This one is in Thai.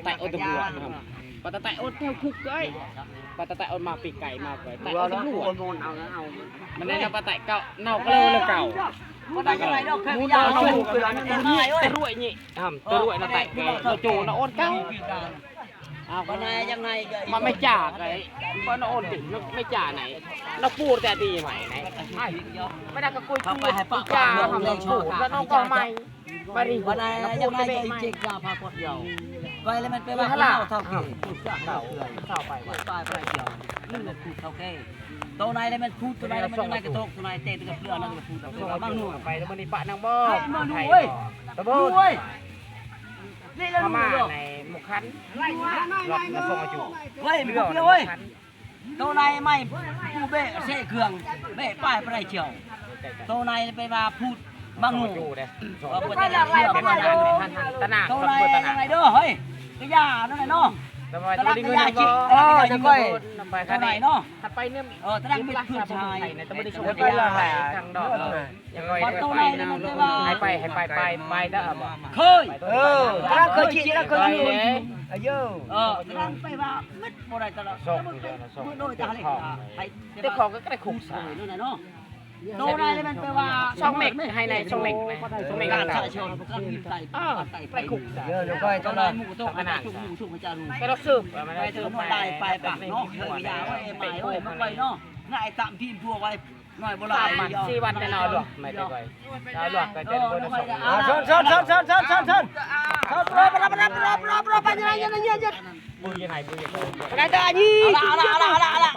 tại ô tô buồn và tại ô theo thực ấy và tại ô mà bị cày mà phải tại ô tô buồn mình đây là tại cậu nào có lâu là cậu muốn nó chủ cái ruồi nhỉ cái ruồi nó tại cái nó chủ nó ôn cao con nàyยังไงmàไม่จ่าcái con nó ôn tỉnh nóไม่จ่าnày nó phùแต่ดีไหมnàyไม่ได้ก็คุยจ่าทำเราผูแล้วน้องก็ไม่มารีวันนี้ยังไงก็เจ๊กพาคนเดียวไปแล้วมันไปว่าเท่าเท่าไปเดียวนี่มันพูดเท่าแก่ตัวไหนเลยมันพูดตัวไหนมันยังไงก็ตกตัวไหนเตะตัวเปลือกนั่นก็พูดตัวมั่งนู่นไปแล้วมันนี่ปะนางบ่ไทยตะโบนี่แล้วมาในมุกคันหลอกมาส่งมาจู่เฮ้ยมันเดียวเว้ยตัวไหนไม่ผู้เบ้เสกเครื่องเบ้ป้ายไปเฉียวตัวไหนไปมาพูดมั่งนู่นก็จะได้เที่ยวกันตะหนักตัวไหนยังไงเด้อเฮ้ยกระยานั่นไงเนาะตะลักกระยาจิจะก้อยตัวไหนเนาะถัดไปเนี่ยตะลักเป็นเพื่อนชายในตะบนที่ชมไปละทางดอกยังไงตัวไหนมันจะว่าให้ไปได้เคยตะลักเคยจีแล้วเคยอยู่เยอะตะลักไปว่ามิดบ่ได้ตะลักมือโดยตาเล็กแต่ของก็ได้ขุกสายนั่นแหละเนาะโดนอะไรมันไปว่าช่องเม็กให้ในช่องเม็กช่องเม็กการชนการพิมพ์ใส่ไปขุกเยอะเลยก็ต้องหมูต้องขนาดชุกมันจะรู้ก็ต้องสืบไปเถอะได้ไปปากเนาะเฮ้ยยาไว้ไปเฮ้ยมันไปเนาะง่ายตามพิมพ์พวกไว้หน่อยโบราณ4 วันแน่นอนหรอกไม่ได้ไปเราหลอกก็จะโดนชนไปยังไงบุญยังไงได้ได้ยี่เอาละ